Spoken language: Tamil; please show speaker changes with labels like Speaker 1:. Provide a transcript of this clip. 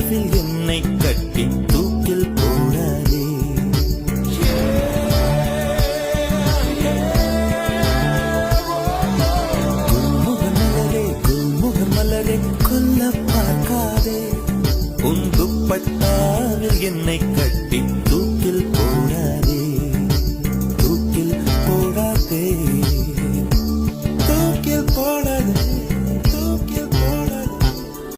Speaker 1: கனவில் என்னை கட்டி தூக்கில் போடாதே. குல்முகர் மலரே கொல்ல பார்க்காதே. உன் துப்பட்டாவில் என்னை கட்டி